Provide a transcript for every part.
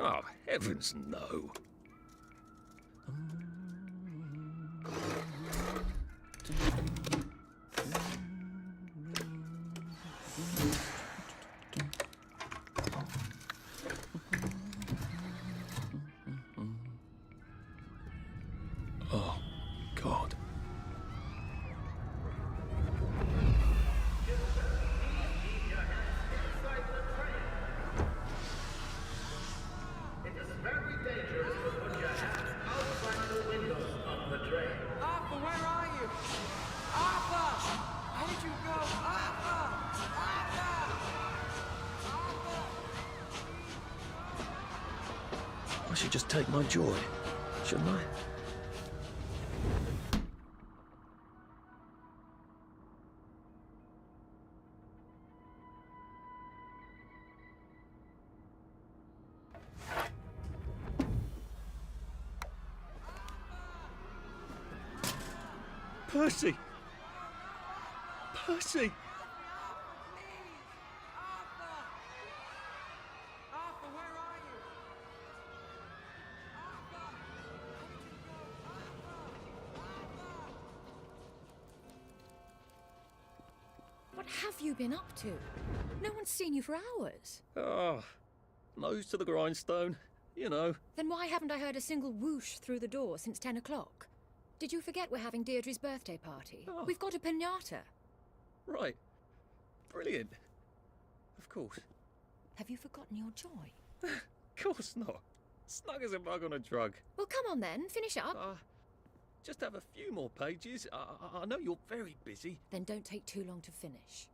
Oh, heavens no. Oh, God. It is very dangerous to put your hands outside the windows of the train. Arthur, where are you? Arthur! Where did you go? Arthur! Arthur! Arthur! I should just take my joy, shouldn't I? Percy! Percy! Arthur! Arthur, where are you? Arthur! Where did you go? Arthur! What have you been up to? No one's seen you for hours. Ah, nose to the grindstone, you know. Then why haven't I heard a single whoosh through the door since 10 o'clock? Did you forget we're having Deirdre's birthday party? Oh. We've got a piñata. Right. Brilliant. Of course. Have you forgotten your joy? Of course not. Snug as a bug on a drug. Well, come on then, finish up. Just have a few more pages. I know you're very busy. Then don't take too long to finish.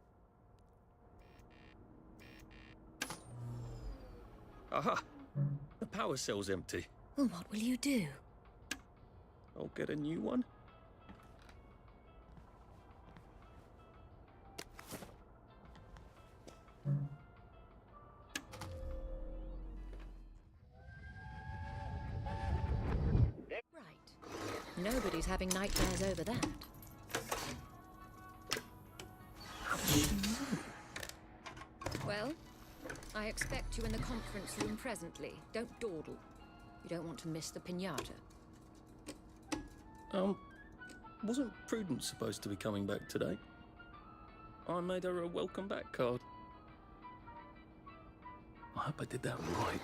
Aha! The power cell's empty. Well, what will you do? I'll get a new one. Right. Nobody's having nightmares over that. Well, I expect you in the conference room presently. Don't dawdle. You don't want to miss the piñata. Wasn't Prudence supposed to be coming back today? I made her a welcome back card. I hope I did that right.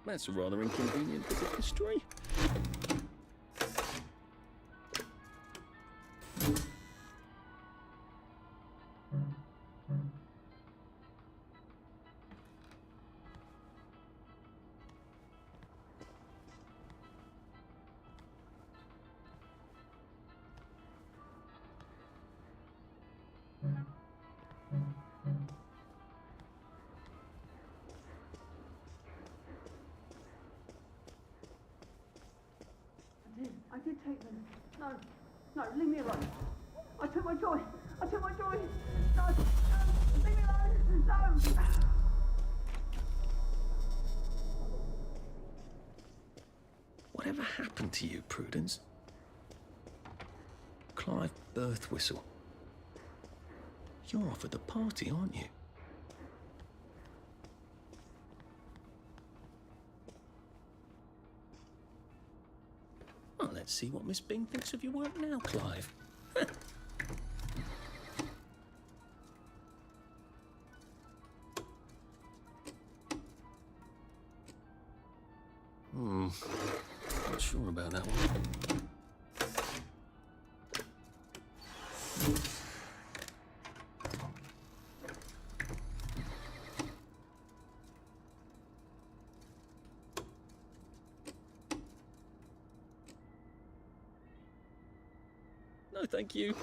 That's a rather inconvenient bit of history. I did take them. No, leave me alone. I took my joy. No, leave me alone. No. Whatever happened to you, Prudence? Clive Birthwhistle. You're off at the party, aren't you? Well, let's see what Miss Bing thinks of your work now, Clive. Not sure about that one. No, thank you.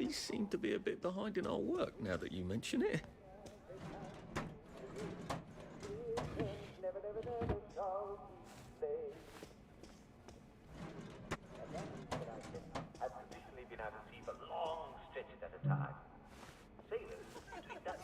We seem to be a bit behind in our work now that you mention it. Have traditionally been out at sea for long stretches at a time. Sailors between that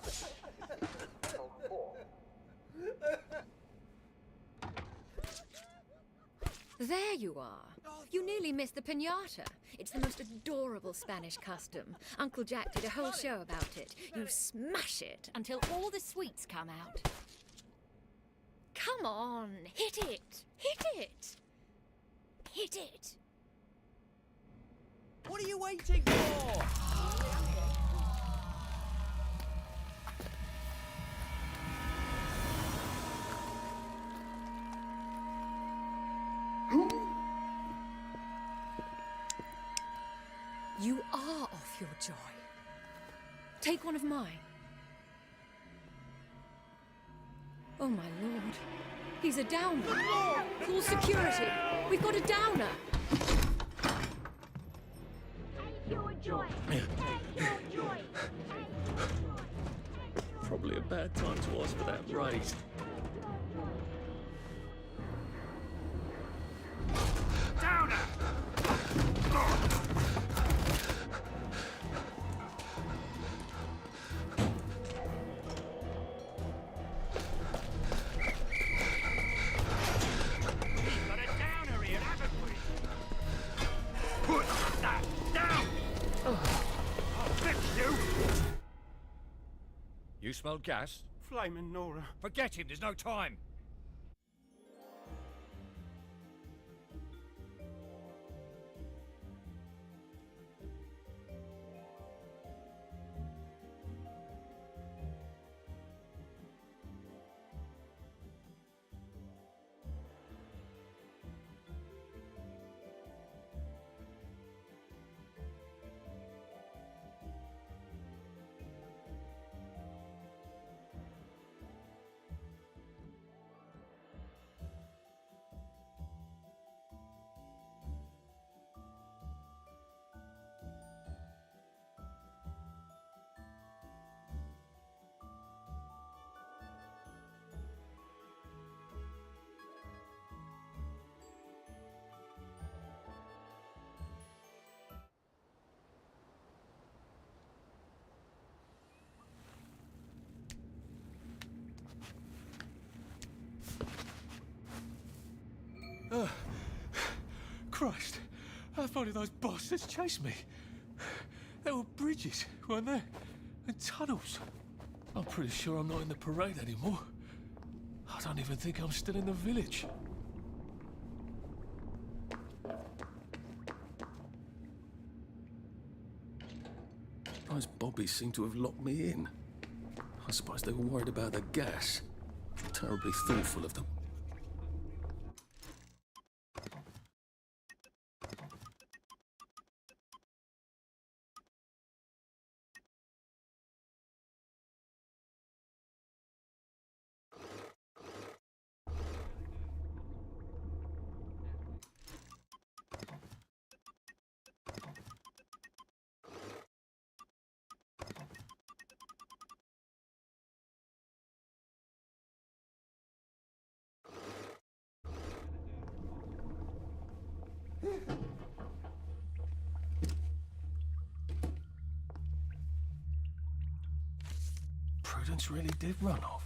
There you are. You nearly missed the piñata. It's the most adorable Spanish custom. Uncle Jack did a whole show about it. You smash it until all the sweets come out. Come on, hit it! Hit it! Hit it! What are you waiting for? You are off your joy. Take one of mine. Oh, my lord. He's a downer. Call security. We've got a downer. Probably a bad time to ask for that raise. Downer! We've got a downer here, haven't we? Put that down! I'll fix you! You smelled gas? Flaming Nora. Forget him, there's no time. Christ, how far did those bastards chase me? There were bridges, weren't there? And tunnels. I'm pretty sure I'm not in the parade anymore. I don't even think I'm still in the village. Those bobbies seem to have locked me in. I suppose they were worried about the gas. Terribly thoughtful of them. Prudence really did run off.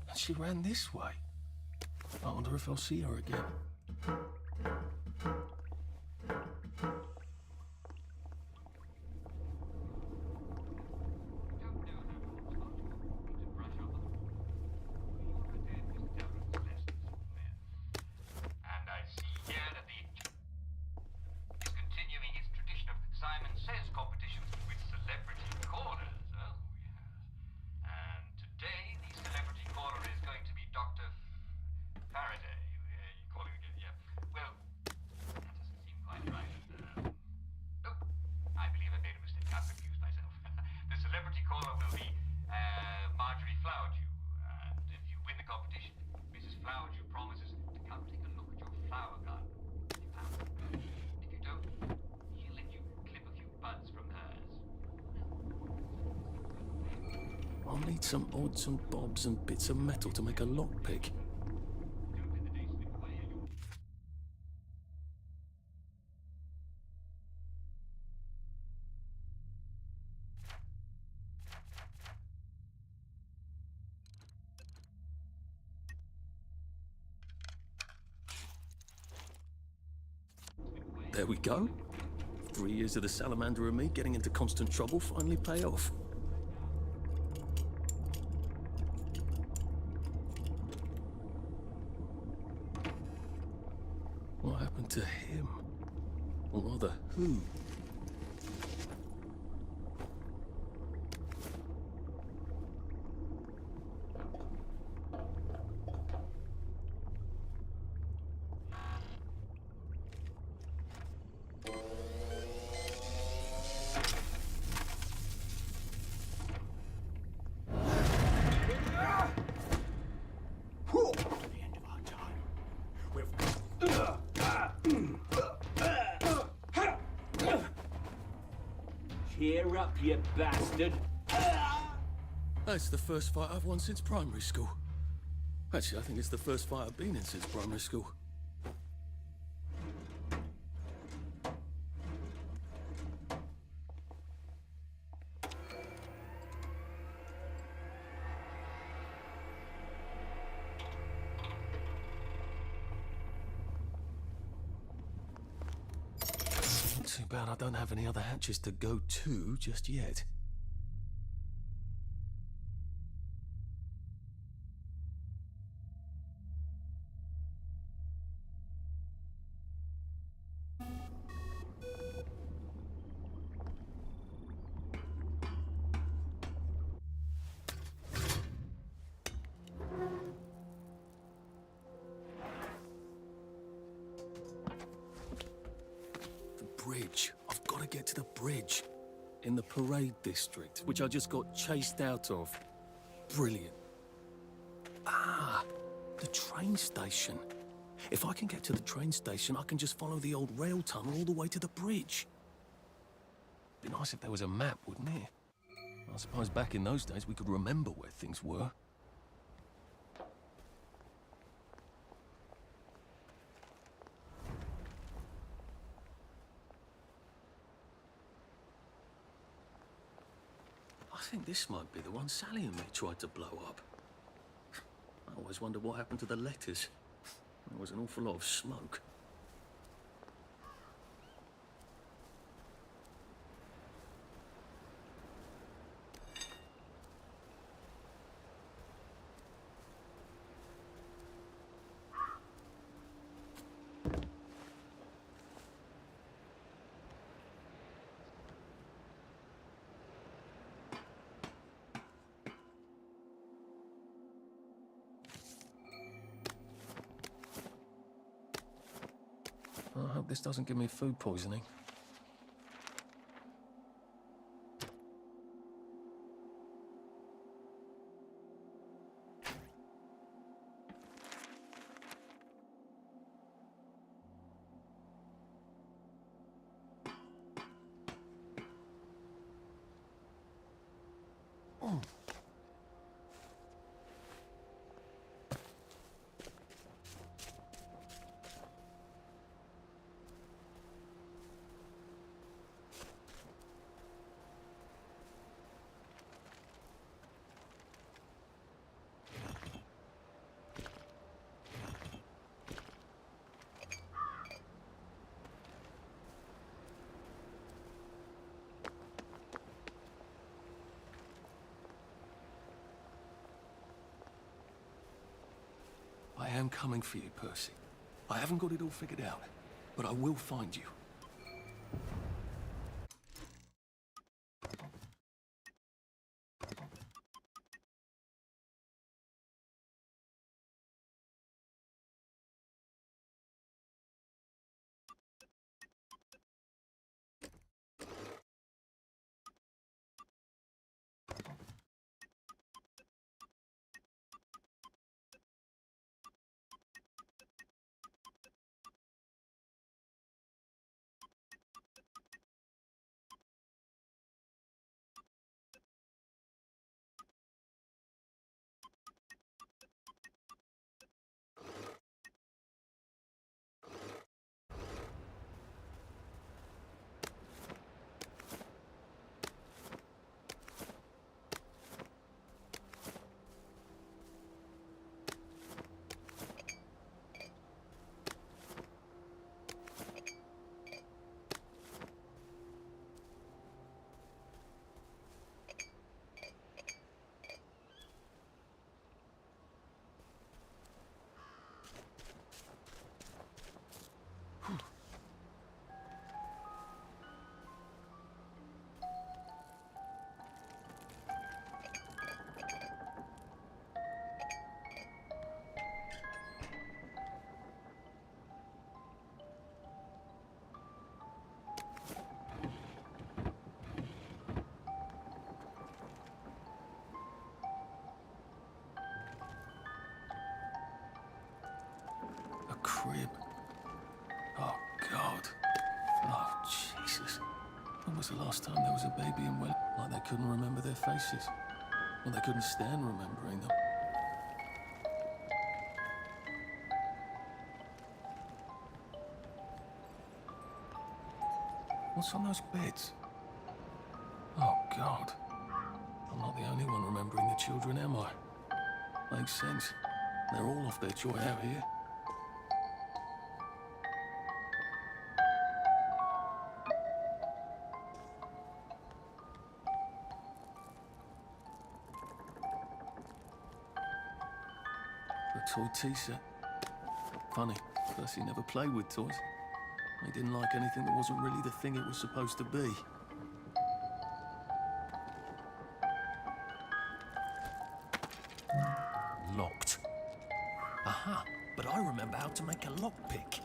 And she ran this way. I wonder if I'll see her again. And I see here that the is continuing its tradition of Simon Says competitions with celebrity callers. Oh, yes. And today, the celebrity caller is going to be Dr. Faraday. You call him I'll need some odds and bobs and bits of metal to make a lockpick. There we go. 3 years of the salamander and me getting into constant trouble finally pay off. What happened to him? Or rather, who? The end of our time. Cheer up, you bastard. That's the first fight I've won since primary school. Actually, I think it's the first fight I've been in since primary school. Too bad I don't have any other hatches to go to just yet. Bridge. I've got to get to the bridge. In the parade district, which I just got chased out of. Brilliant. Ah, the train station. If I can get to the train station, I can just follow the old rail tunnel all the way to the bridge. Be nice if there was a map, wouldn't it? I suppose back in those days we could remember where things were. I think this might be the one Sally and me tried to blow up. I always wondered what happened to the letters. There was an awful lot of smoke. I hope this doesn't give me food poisoning. Oh. I am coming for you, Percy. I haven't got it all figured out, but I will find you. When was the last time there was a baby in Well? Like they couldn't remember their faces. Or they couldn't stand remembering them. What's on those beds? Oh, God. I'm not the only one remembering the children, am I? Makes sense. They're all off their joy out here. A toy tea set. Funny, Percy never played with toys. He didn't like anything that wasn't really the thing it was supposed to be. Locked. Aha, but I remember how to make a lockpick.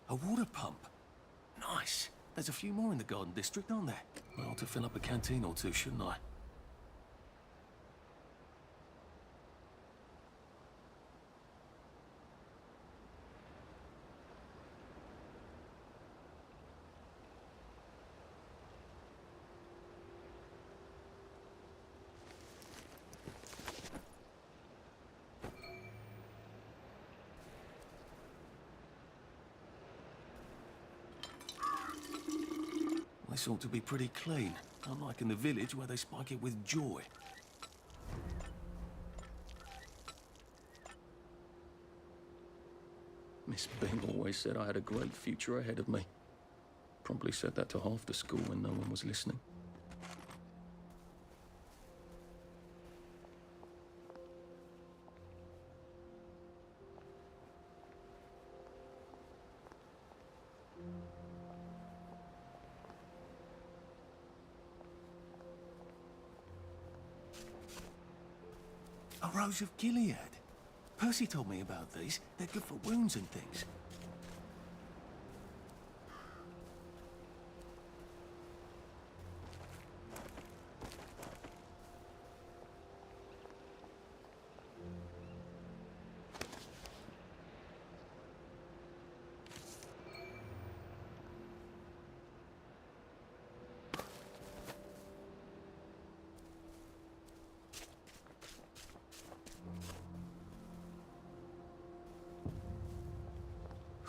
A water pump. Nice. There's a few more in the Garden District, aren't there? I ought to fill up a canteen or two, shouldn't I? This ought to be pretty clean, unlike in the village where they spike it with joy. Miss Bing always said I had a great future ahead of me. Probably said that to half the school when no one was listening. A Rose of Gilead. Percy told me about these. They're good for wounds and things.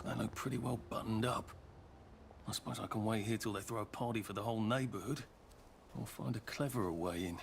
They look pretty well buttoned up. I suppose I can wait here till they throw a party for the whole neighborhood. Or find a cleverer way in.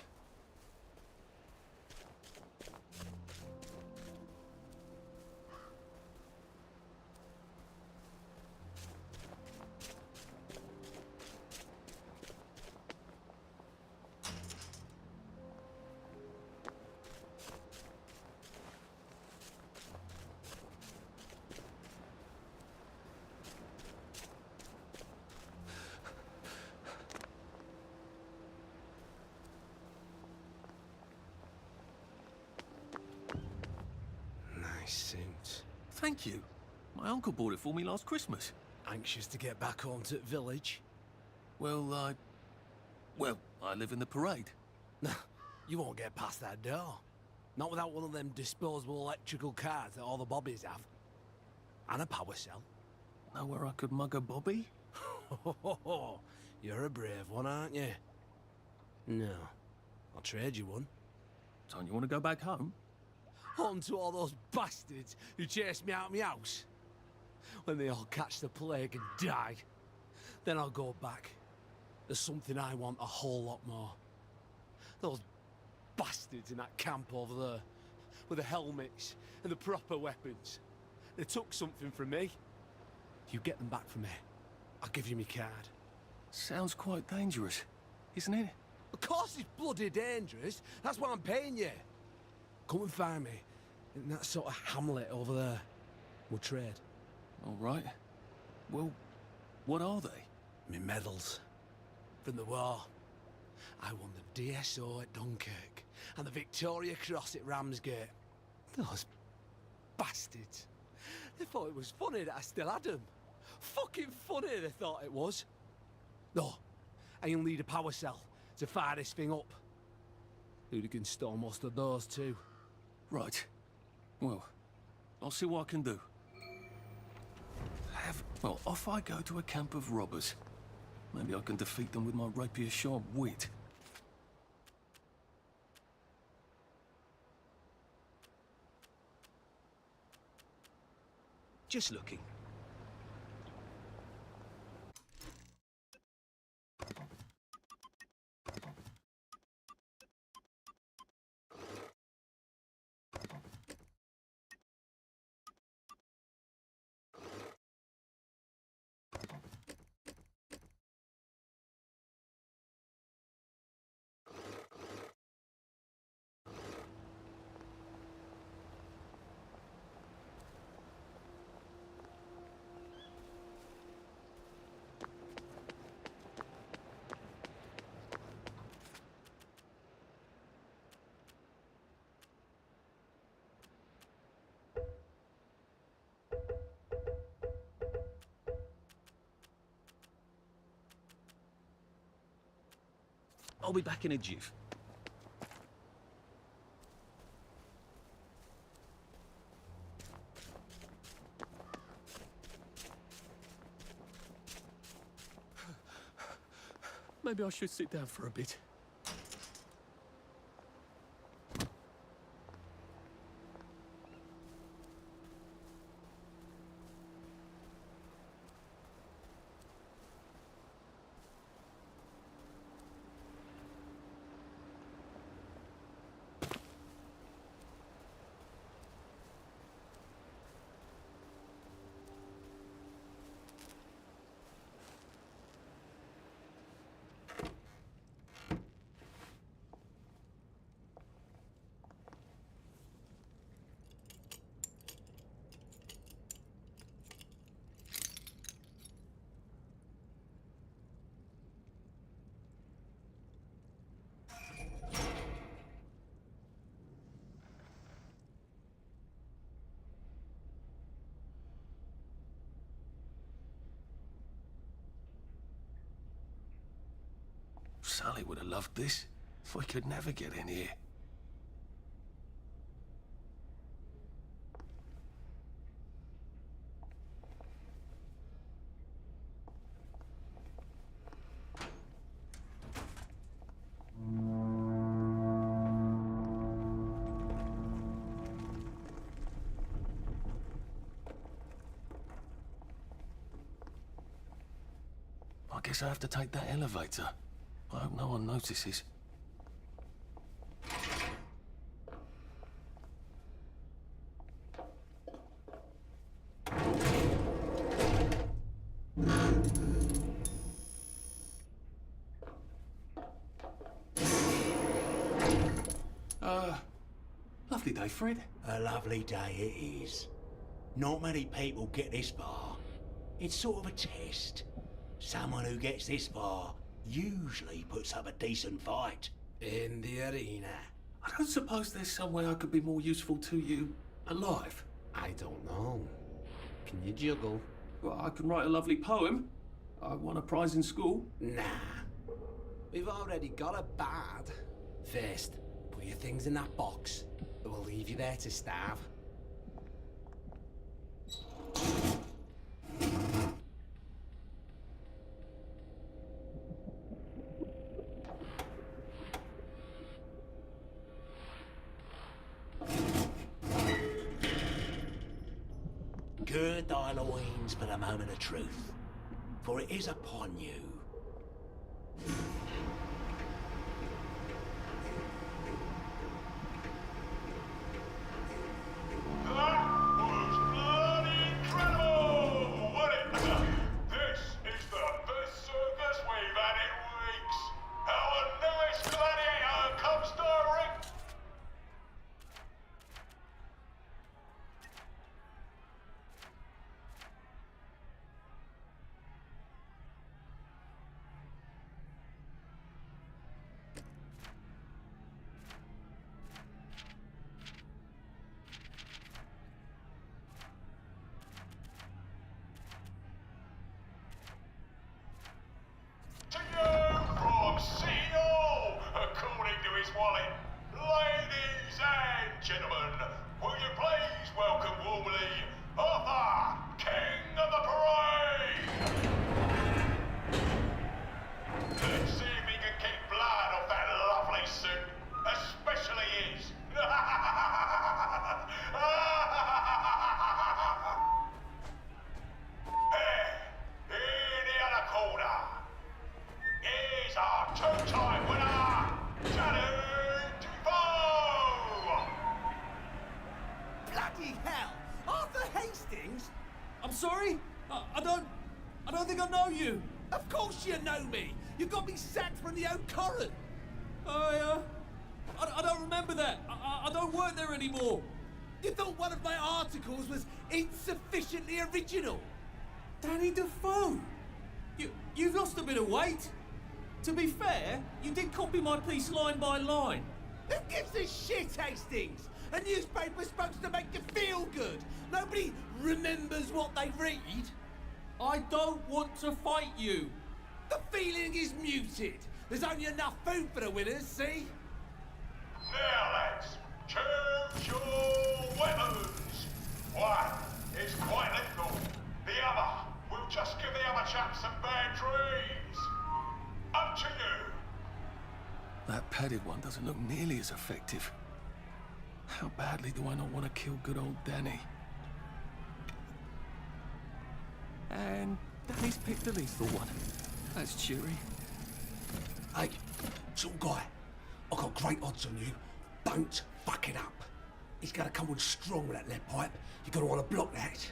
Suit. Thank you. My uncle bought it for me last Christmas. Anxious to get back home to the village? Well, I live in the parade. You won't get past that door. Not without one of them disposable electrical cars that all the bobbies have. And a power cell. Know where I could mug a bobby? You're a brave one, aren't you? No. I'll trade you one. Don't you want to go back home? Home to all those bastards who chased me out of my house. When they all catch the plague and die, then I'll go back. There's something I want a whole lot more. Those bastards in that camp over there, with the helmets and the proper weapons. They took something from me. You get them back from me, I'll give you my card. Sounds quite dangerous, isn't it? Of course it's bloody dangerous. That's why I'm paying you. Come and find me in that sort of hamlet over there. We'll trade. All right. Well, what are they? Me medals. From the war. I won the DSO at Dunkirk and the Victoria Cross at Ramsgate. Those bastards. They thought it was funny that I still had them. Fucking funny they thought it was. No, I'll need a power cell to fire this thing up. Hooligans stole most of those too. Right. Well, I'll see what I can do. Well, off I go to a camp of robbers. Maybe I can defeat them with my rapier-sharp wit. Just looking. I'll be back in a jiff. Maybe I should sit down for a bit. Sally would have loved this. We could never get in here. I guess I have to take that elevator. I hope no one notices. Lovely day, Fred. A lovely day it is. Not many people get this far. It's sort of a test. Someone who gets this far usually puts up a decent fight. In the arena. I don't suppose there's some way I could be more useful to you alive. I don't know. Can you juggle? Well, I can write a lovely poem. I won a prize in school. Nah. We've already got a bard. First, put your things in that box. We'll leave you there to starve. Gird thy loins for the moment of truth, for it is upon you. don't think I know you. Of course you know me. You got me sacked from the Oak Current. I don't remember that. I don't work there anymore. You thought one of my articles was insufficiently original? Danny Defoe! You've lost a bit of weight. To be fair, you did copy my piece line by line. Who gives a shit, Hastings? A newspaper's supposed to make you feel good. Nobody remembers what they read. I don't want to fight you. The feeling is muted. There's only enough food for the winners, see? Now, lads, choose your weapons. One is quite lethal. The other will just give the other chap some bad dreams. Up to you. That padded one doesn't look nearly as effective. How badly do I not want to kill good old Danny? And Danny's picked the lethal one. That's cheery. Hey, tall guy, I've got great odds on you. Don't fuck it up. He's gonna come on strong with that lead pipe. You're gonna want to block that.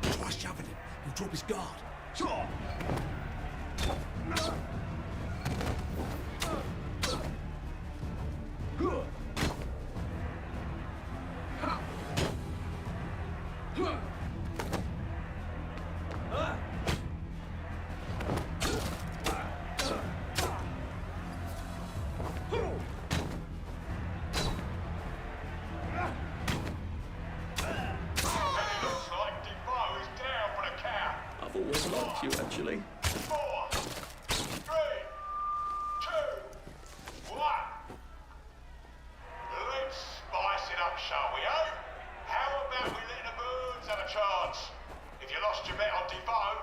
Try shoving him. He'll drop his guard. Looks like Defoe is down for the count. I've always liked you, actually. 4, 3, 2, 1. Let's spice it up, shall we, eh? How about we let the birds have a chance? If you lost your bet on Defoe,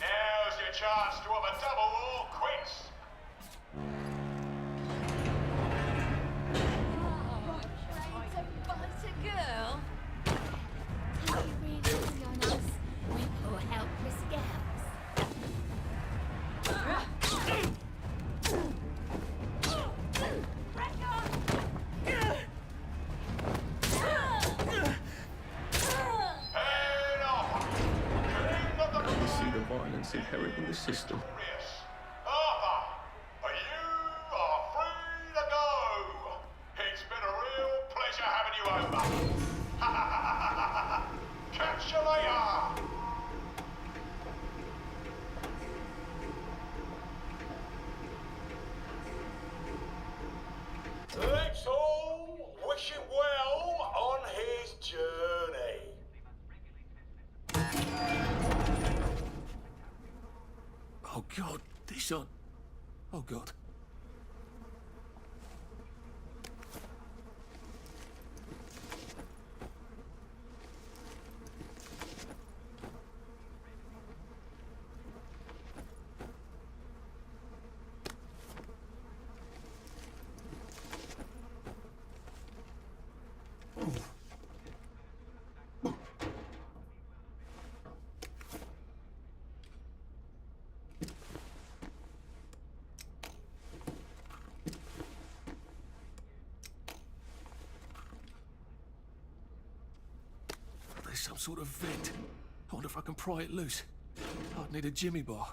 now's your chance to have a double or quits. Butter girl. Tell you really on us with your helpless girls. Head off. King of the You see the violence inherent in the system. Glorious. Arthur, you are free to go. It's been a real pleasure having you over. Catch you later. Let's all wish him well on his journey. Oh God, this on. Oh God. There's some sort of vent. I wonder if I can pry it loose. I'd need a jimmy bar.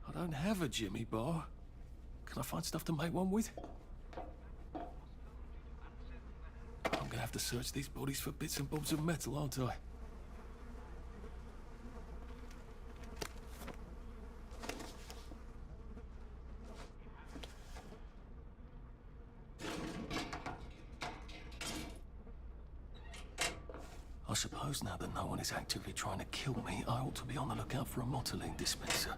I don't have a jimmy bar. Can I find stuff to make one with? I'm gonna have to search these bodies for bits and bobs of metal, aren't I? I suppose now that no one is actively trying to kill me, I ought to be on the lookout for a motoline dispenser.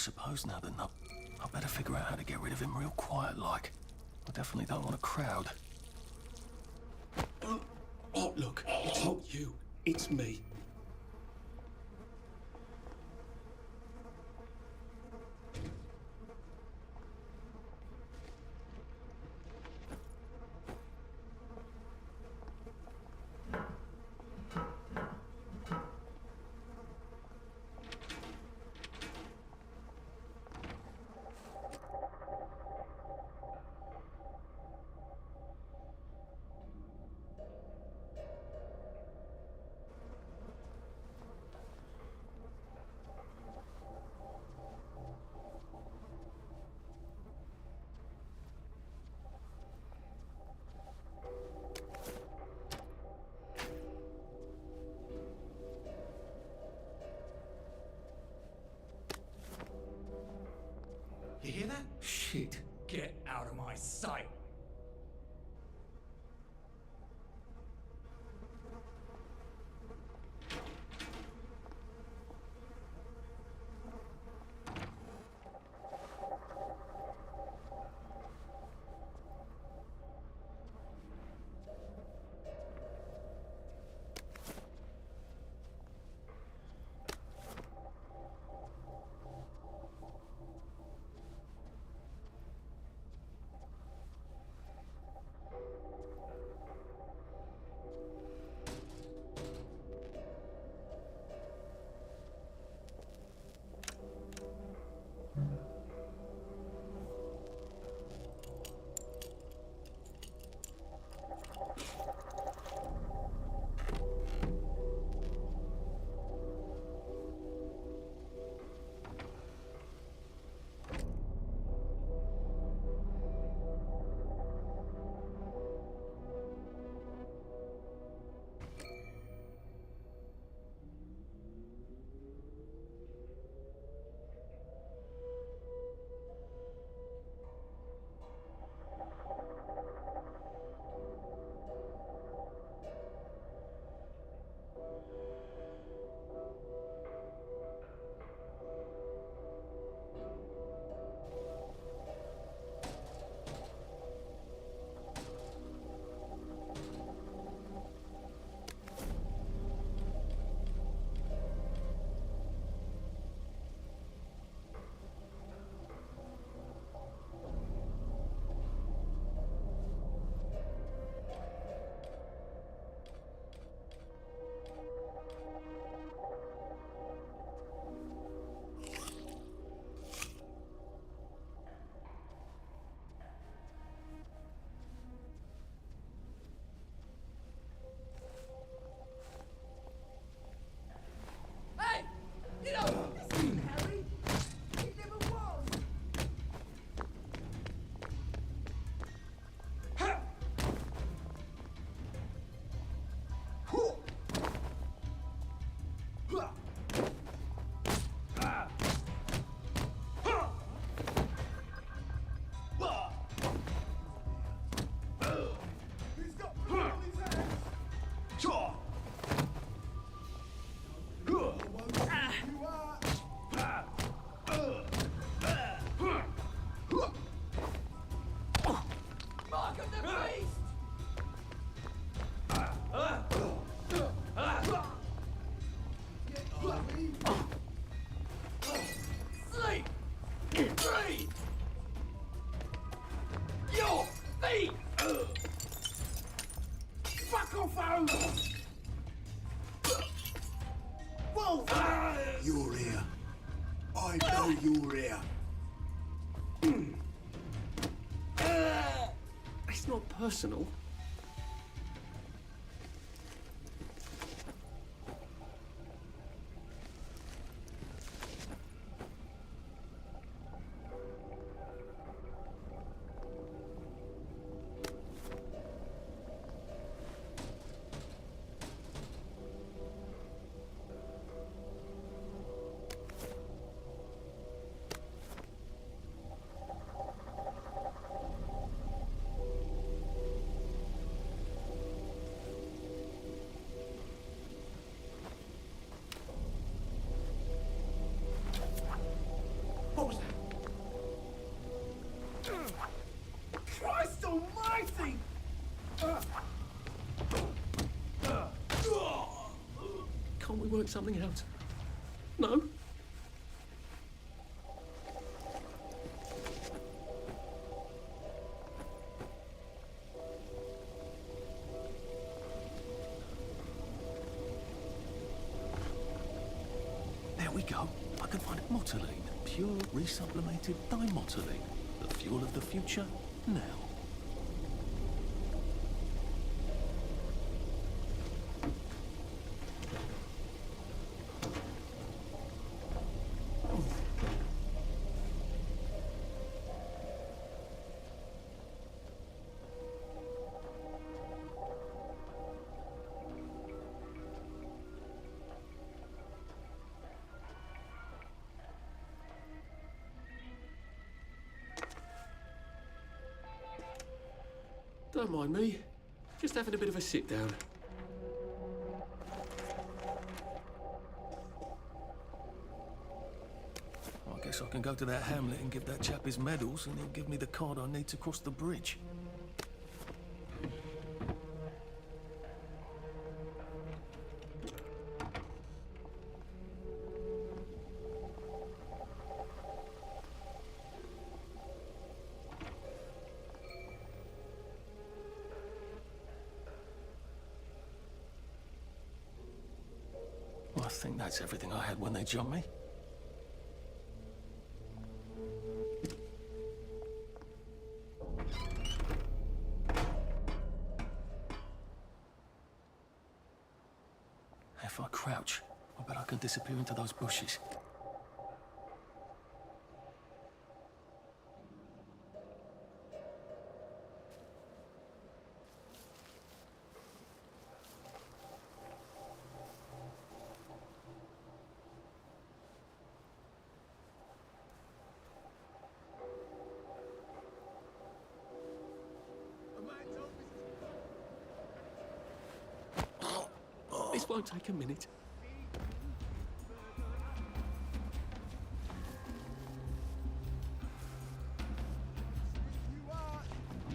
suppose now then, I better figure out how to get rid of him real quiet like. I definitely don't want a crowd. Oh, look, it's not you, it's me. You hear that? Shit. Get out of my sight. You're here. I know you're here. It's not personal. almighty! Can't we work something out? No? There we go. I can find motoline. Pure resublimated dimotoline. The fuel of the future, now. Don't mind me. Just having a bit of a sit down. I guess I can go to that hamlet and give that chap his medals, and he'll give me the card I need to cross the bridge. Well, I think that's everything I had when they jumped me. If I crouch, I bet I can disappear into those bushes. This won't take a minute.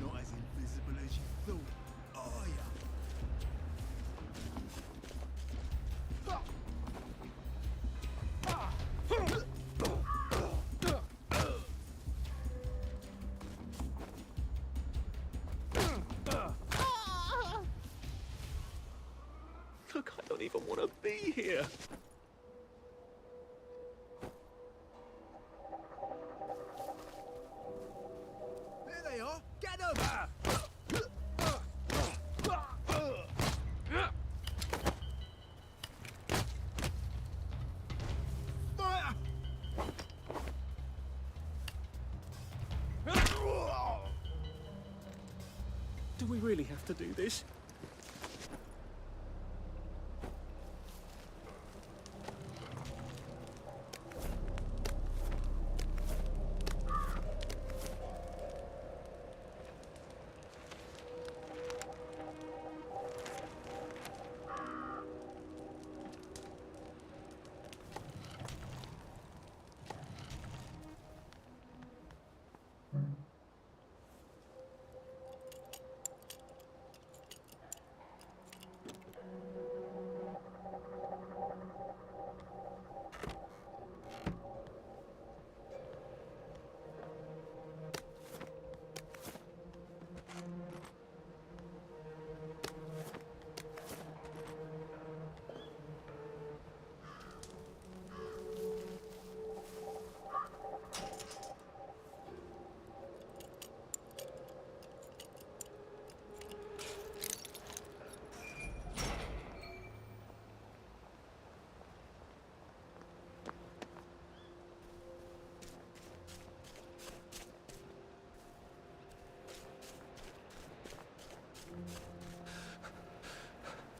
Not as invisible as you thought, are ya? Look, I don't even want to be here. There they are! Get them! Fire! Do we really have to do this?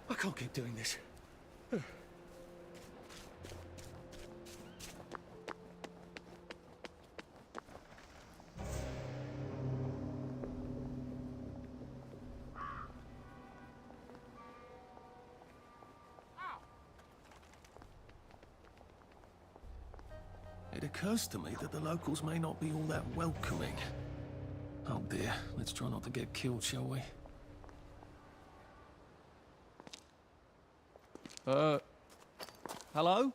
I can't keep doing this. It occurs to me that the locals may not be all that welcoming. Oh, dear. Let's try not to get killed, shall we? Hello?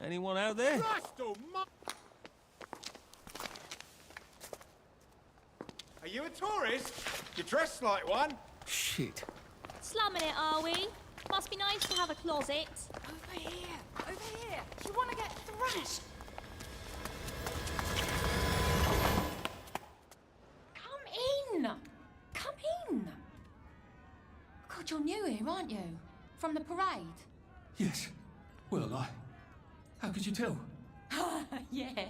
Anyone out there? Are you a tourist? You're dressed like one. Shit. Slumming it, are we? Must be nice to have a closet. Over here! Over here! Do you want to get thrashed? Come in! Come in! God, you're new here, aren't you? From the parade? Yes. Well, how could you tell? Yeah.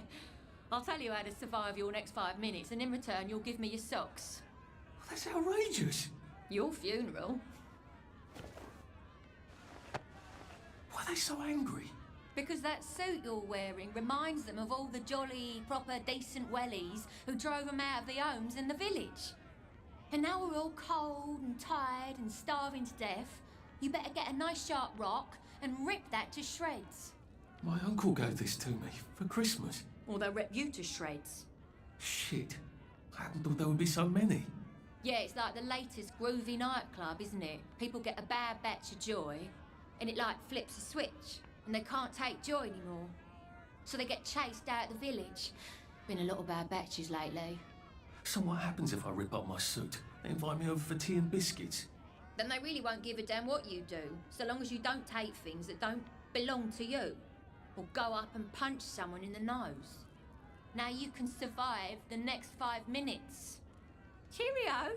I'll tell you how to survive your next 5 minutes, and in return, you'll give me your socks. That's outrageous. Your funeral. Why are they so angry? Because that suit you're wearing reminds them of all the jolly, proper, decent wellies who drove them out of their homes in the village. And now we're all cold and tired and starving to death. You better get a nice sharp rock and rip that to shreds. My uncle gave this to me for Christmas. Or they'll rip you to shreds. Shit. I hadn't thought there would be so many. Yeah, it's like the latest groovy nightclub, isn't it? People get a bad batch of joy, and it like flips a switch, and they can't take joy anymore. So they get chased out of the village. Been a lot of bad batches lately. So what happens if I rip up my suit? They invite me over for tea and biscuits. Then they really won't give a damn what you do, so long as you don't take things that don't belong to you. Or go up and punch someone in the nose. Now you can survive the next 5 minutes. Cheerio!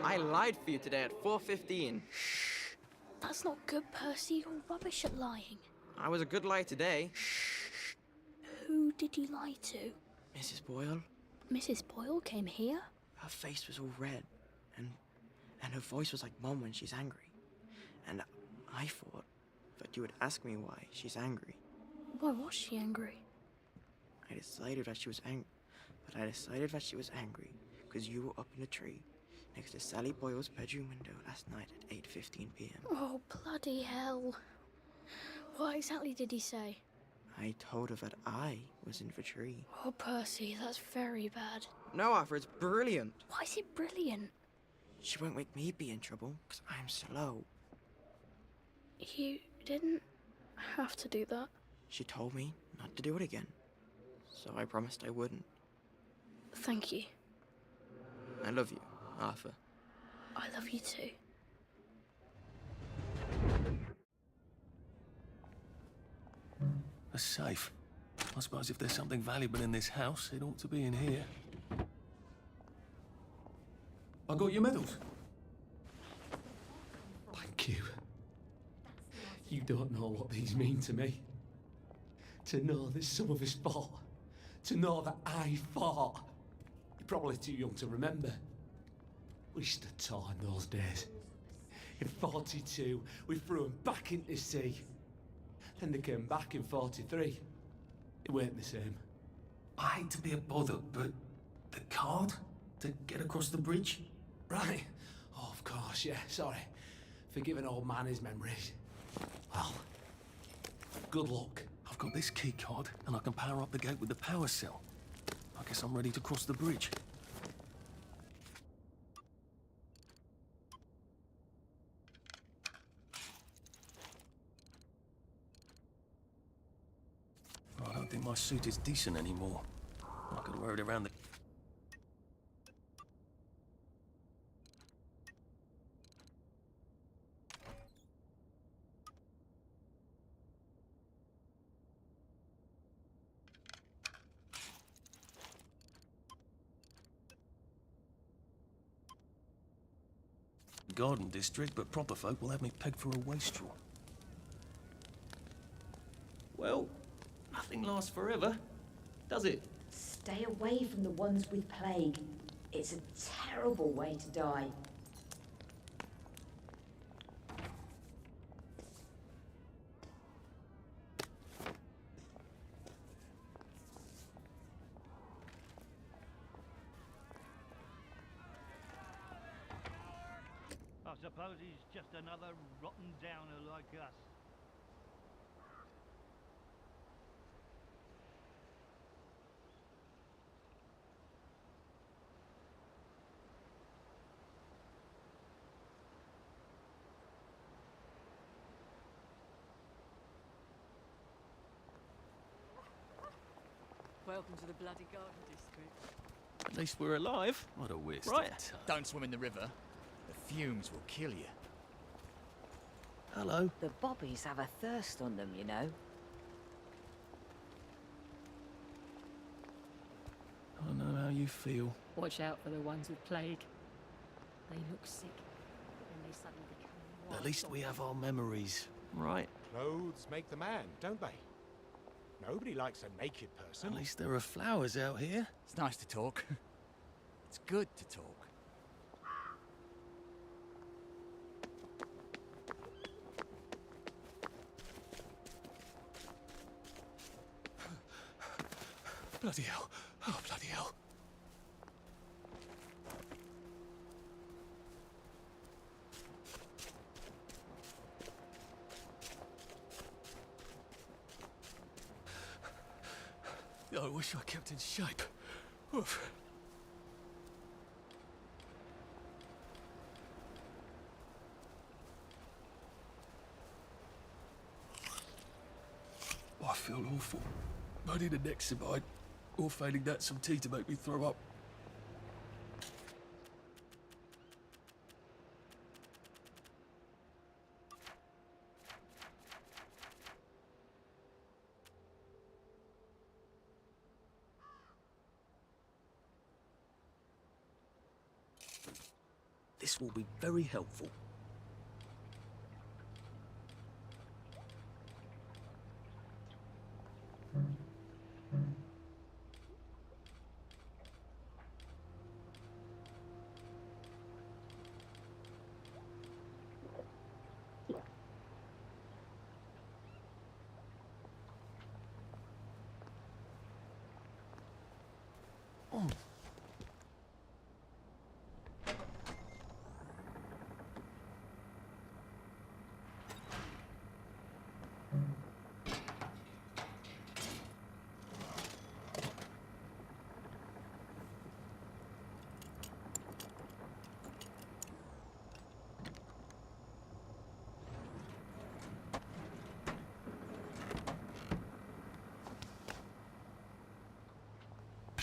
I lied for you today at 4:15. That's not good, Percy. You're rubbish at lying. I was a good liar today. Who did you lie to? Mrs. Boyle, Mrs. Boyle came here? her face was all red, and her voice was like Mom when she's angry. And I thought that you would ask me why she's angry. Why was she angry? I decided that she was angry because you were up in the tree next to Sally Boyle's bedroom window last night at 8:15 p.m. Oh, bloody hell. What exactly did he say? I told her that I was in the tree. Oh, Percy, that's very bad. No, Arthur, it's brilliant. Why is it brilliant? She won't make me be in trouble because I'm slow. You didn't have to do that. She told me not to do it again, so I promised I wouldn't. Thank you. I love you, Arthur. I love you too. A safe. I suppose if there's something valuable in this house, it ought to be in here. I got your medals. Thank you. You don't know what these mean to me. To know that some of us fought. To know that I fought. You're probably too young to remember. We stood tall in those days. In 42, we threw them back into the sea. Then they came back in 43. It weren't the same. I hate to be a bother, but the card to get across the bridge? Right. Oh, of course, yeah, sorry. Forgive an old man his memories. Well, good luck. I've got this key card, and I can power up the gate with the power cell. I guess I'm ready to cross the bridge. I don't think my suit is decent anymore. I could wear it around the... garden district, but proper folk will have me pegged for a wastrel. Well, nothing lasts forever, does it? Stay away from the ones with plague. It's a terrible way to die. I suppose he's just another rotten downer like us. Welcome to the bloody garden district. At least we're alive. What a waste Right. of time. Don't swim in the river. The fumes will kill you. Hello. The bobbies have a thirst on them, you know. I know how you feel. Watch out for the ones with plague. They look sick, but then they suddenly become wild. At least we have our memories, right? Clothes make the man, don't they? Nobody likes a naked person. At least there are flowers out here. It's nice to talk. It's good to talk. Bloody hell. Oh, bloody hell. I wish I kept in shape. Oof. I feel awful. I need a Nexamide, or failing that, some tea to make me throw up. This will be very helpful. Oh.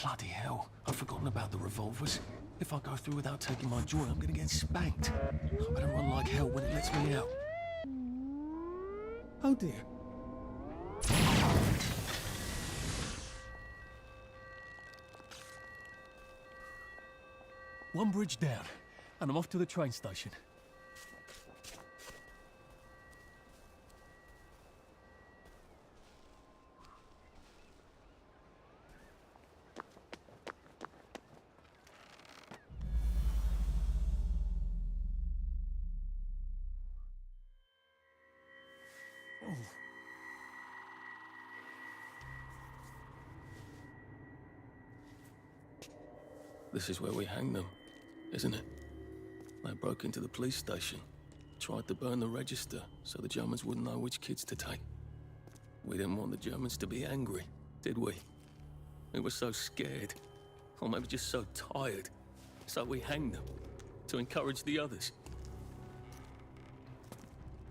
Bloody hell, I've forgotten about the revolvers. If I go through without taking my joy, I'm gonna get spanked. I better run like hell when it lets me out. Oh dear. One bridge down, and I'm off to the train station. This is where we hang them, isn't it? They broke into the police station, tried to burn the register so the Germans wouldn't know which kids to take. We didn't want the Germans to be angry, did we? We were so scared, or maybe just so tired, so we hanged them to encourage the others.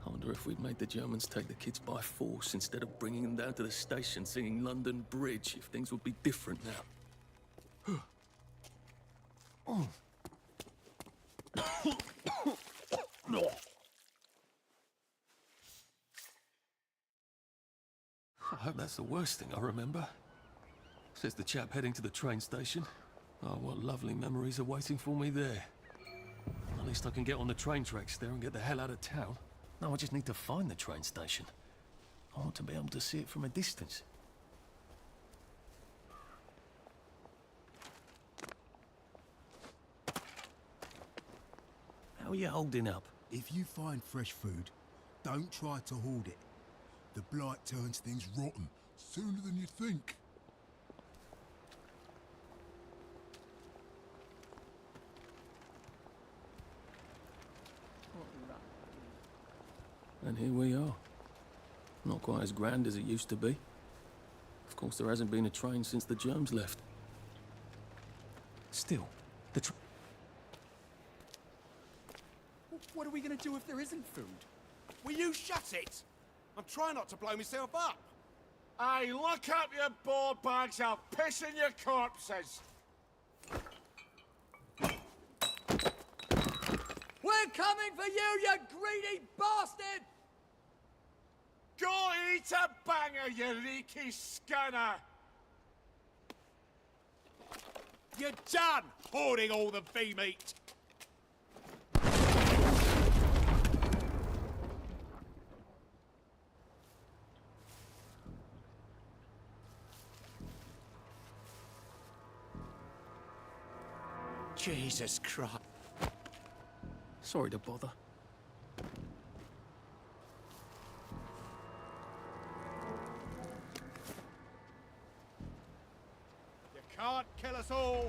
I wonder if we'd made the Germans take the kids by force instead of bringing them down to the station singing London Bridge, if things would be different now. Oh. I hope that's the worst thing I remember. Says the chap heading to the train station. Oh, what lovely memories are waiting for me there. At least I can get on the train tracks there and get the hell out of town. No, I just need to find the train station. I want to be able to see it from a distance. How are you holding up? If you find fresh food, don't try to hoard it. The blight turns things rotten sooner than you think. And here we are. Not quite as grand as it used to be. Of course, there hasn't been a train since the germs left. Still, What are we going to do if there isn't food? Will you shut it? I'm trying not to blow myself up. Hey, look up your ball bags, I'll piss in your corpses. We're coming for you greedy bastard! Go eat a banger, you leaky scanner! You're done hoarding all the bee meat. Jesus Christ. sorry to bother. You can't kill us all.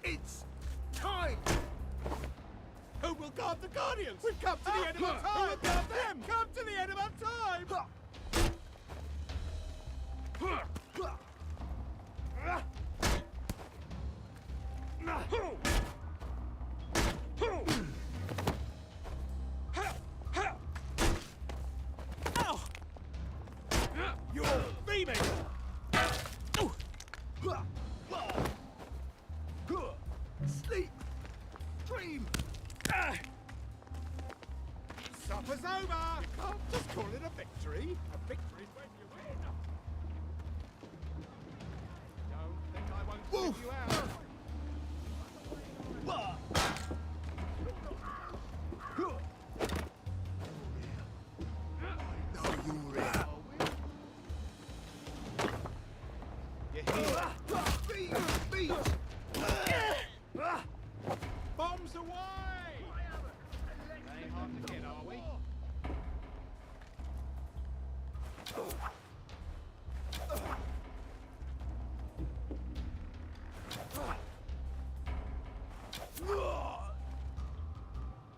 It's time! Who will guard the Guardians? We've come to the end of our time! Who will guard them? Come to the end of our time! You're beaming! Sleep! Dream! Supper's over! You can't just call it a victory. A victory's when you win. Don't think I won't take you out. Bombs away! They ain't hard to get, are we?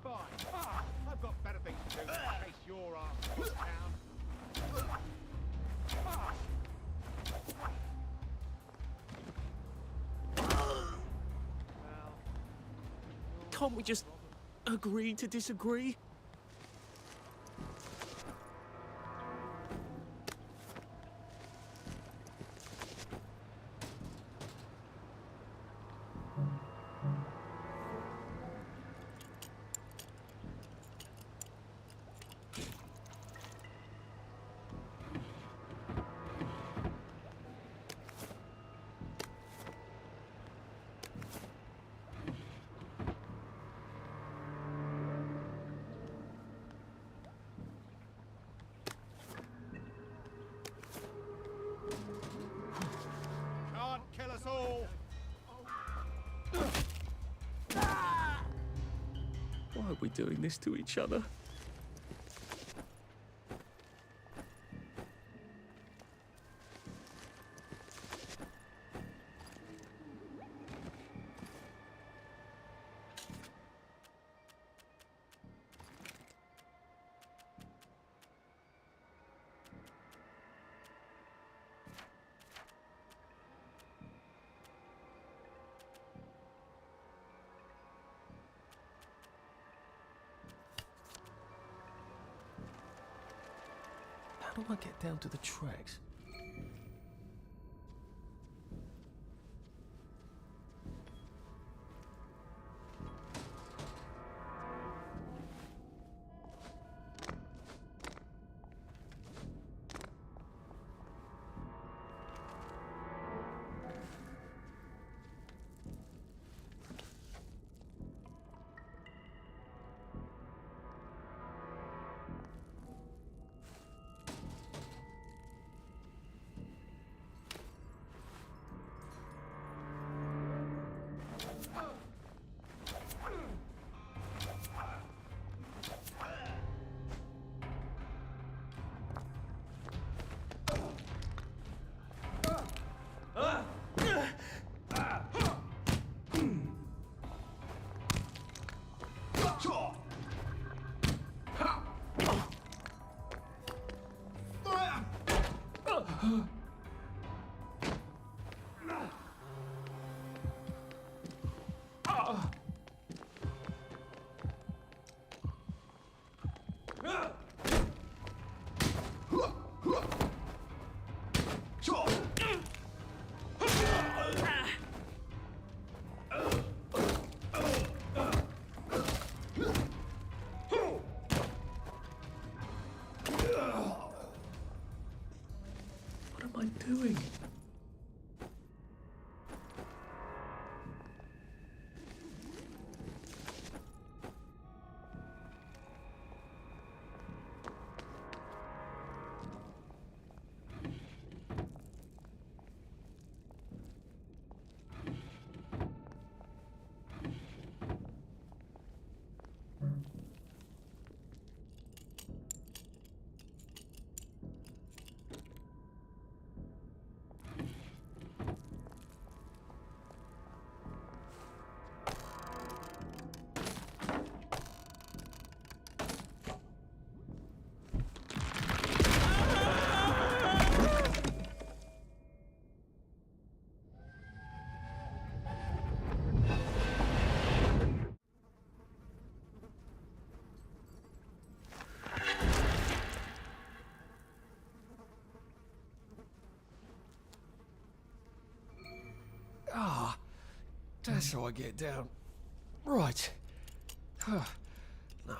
Fine. I've got better things to do in case your ass goes down. Can't we just agree to disagree? Can't kill us all! Why are we doing this to each other? How do I get down to the tracks? That's how I get down. Right. Now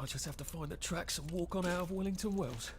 I just have to find the tracks and walk on out of Wellington Wells.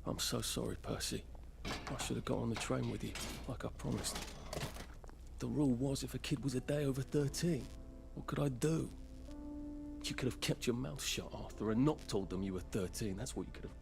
I'm so sorry, Percy. I should have got on the train with you, like I promised. The rule was if a kid was a day over 13, what could I do? You could have kept your mouth shut, Arthur, and not told them you were 13. That's what you could have